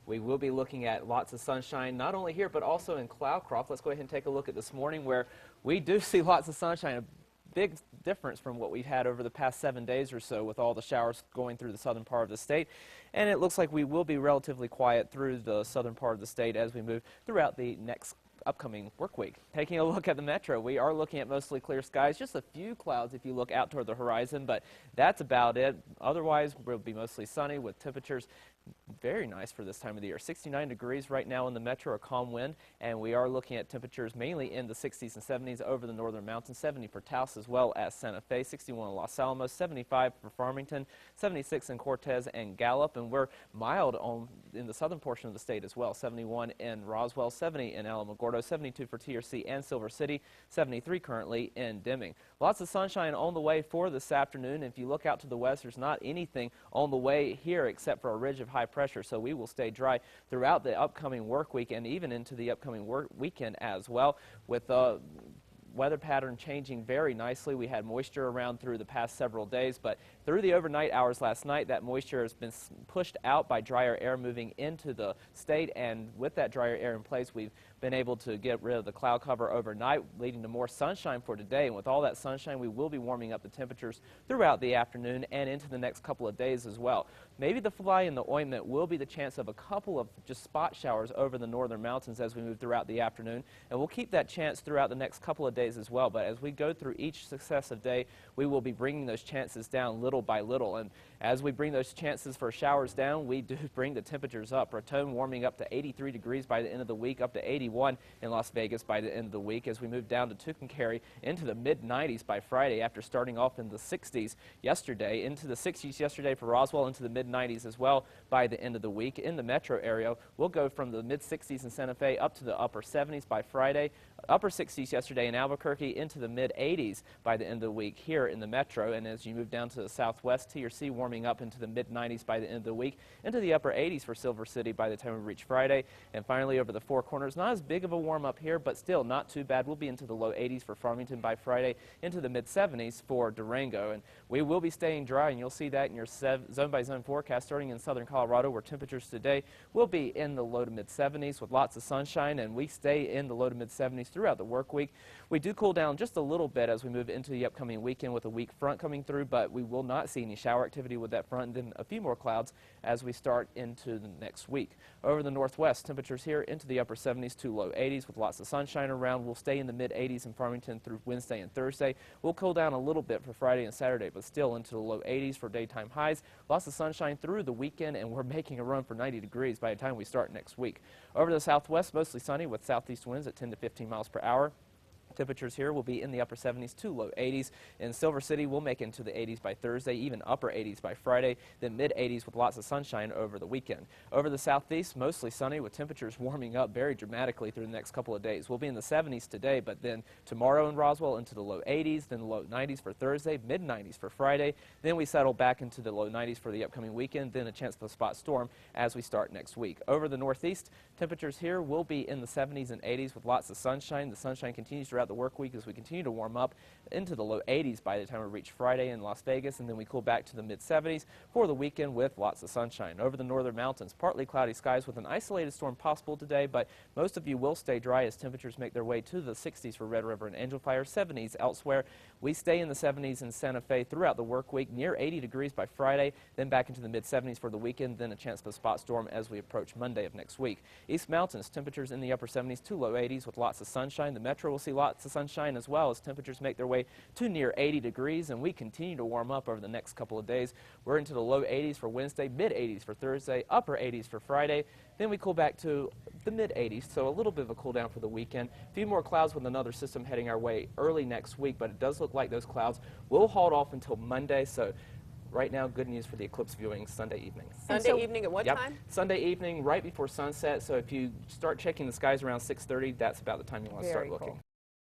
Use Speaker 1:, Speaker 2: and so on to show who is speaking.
Speaker 1: We will be looking at lots of sunshine, not only here, but also in Cloudcroft. Let's go ahead and take a look at this morning where we do see lots of sunshine. A big difference from what we've had over the past 7 days or so with all the showers going through the southern part of the state. And it looks like we will be relatively quiet through the southern part of the state as we move throughout the next upcoming work week. Taking a look at the metro, we are looking at mostly clear skies, just a few clouds if you look out toward the horizon, but that's about it. Otherwise, we'll be mostly sunny with temperatures very nice for this time of the year. 69 degrees right now in the metro, a calm wind, and we are looking at temperatures mainly in the 60s and 70s over the northern mountains. 70 for Taos as well as Santa Fe, 61 in Los Alamos, 75 for Farmington, 76 in Cortez and Gallup, and we're mild in the southern portion of the state as well. 71 in Roswell, 70 in Alamogordo, 72 for TRC and Silver City, 73 currently in Deming. Lots of sunshine on the way for this afternoon. If you look out to the west, there's not anything on the way here except for a ridge of high pressure, so we will stay dry throughout the upcoming work week and even into the upcoming weekend as well, with the weather pattern changing very nicely. We had moisture around through the past several days, but through the overnight hours last night, that moisture has been pushed out by drier air moving into the state, and with that drier air in place, we've been able to get rid of the cloud cover overnight, leading to more sunshine for today. And with all that sunshine, we will be warming up the temperatures throughout the afternoon and into the next couple of days as well. Maybe the fly in the ointment will be the chance of a couple of just spot showers over the northern mountains as we move throughout the afternoon, and we'll keep that chance throughout the next couple of days as well. But as we go through each successive day, we will be bringing those chances down little by little, and as we bring those chances for showers down, we do bring the temperatures up. Raton warming up to 83 degrees by the end of the week, up to 81 in Las Vegas by the end of the week, as we move down to Tucumcari into the mid-90s by Friday after starting off in the 60s yesterday, into the 60s yesterday for Roswell, into the mid-90s as well by the end of the week. In the metro area, we'll go from the mid-60s in Santa Fe up to the upper 70s by Friday, upper 60s yesterday in Albuquerque, into the mid-80s by the end of the week here in the metro. And as you move down to the southwest, TRC warming up into the mid-90s by the end of the week, into the upper 80s for Silver City by the time we reach Friday. And finally over the Four Corners, not as big of a warm up here, but still not too bad. We'll be into the low 80s for Farmington by Friday, into the mid-70s for Durango. And we will be staying dry, and you'll see that in your zone-by-zone forecast starting in southern Colorado, where temperatures today will be in the low to mid-70s with lots of sunshine, and we stay in the low to mid-70s throughout the work week. We do cool down just a little bit as we move into the upcoming weekend with a weak front coming through, but we will not see any shower activity with that front, and then a few more clouds as we start into the next week. Over the northwest, temperatures here into the upper 70s to low 80s with lots of sunshine around. We'll stay in the mid-80s in Farmington through Wednesday and Thursday. We'll cool down a little bit for Friday and Saturday, but still into the low 80s for daytime highs. Lots of sunshine through the weekend, and we're making a run for 90 degrees by the time we start next week. Over the southwest, mostly sunny with southeast winds at 10 to 15 miles per hour. Temperatures here will be in the upper 70s to low 80s. In Silver City, we'll make it into the 80s by Thursday, even upper 80s by Friday, then mid-80s with lots of sunshine over the weekend. Over the southeast, mostly sunny with temperatures warming up very dramatically through the next couple of days. We'll be in the 70s today, but then tomorrow in Roswell into the low 80s, then the low 90s for Thursday, mid-90s for Friday. Then we settle back into the low 90s for the upcoming weekend, then a chance for a spot storm as we start next week. Over the northeast, temperatures here will be in the 70s and 80s with lots of sunshine. The sunshine continues throughout the work week as we continue to warm up into the low 80s by the time we reach Friday in Las Vegas, and then we cool back to the mid-70s for the weekend with lots of sunshine. Over the northern mountains, partly cloudy skies with an isolated storm possible today, but most of you will stay dry as temperatures make their way to the 60s for Red River and Angel Fire, 70s elsewhere. We stay in the 70s in Santa Fe throughout the work week, near 80 degrees by Friday, then back into the mid-70s for the weekend, then a chance for a spot storm as we approach Monday of next week. East Mountains, temperatures in the upper 70s to low 80s with lots of sunshine. The metro will see lots of sunshine as well as temperatures make their way to near 80 degrees, and we continue to warm up over the next couple of days. We're into the low 80s for Wednesday, mid-80s for Thursday, upper 80s for Friday. Then we cool back to the mid-80s, so a little bit of a cool down for the weekend. A few more clouds with another system heading our way early next week, but it does look like those clouds will hold off until Monday. So right now, good news for the eclipse viewing Sunday evening.
Speaker 2: Sunday evening at what time?
Speaker 1: Sunday evening right before sunset. So if you start checking the skies around 6:30, that's about the time you want to start looking.
Speaker 2: Cool.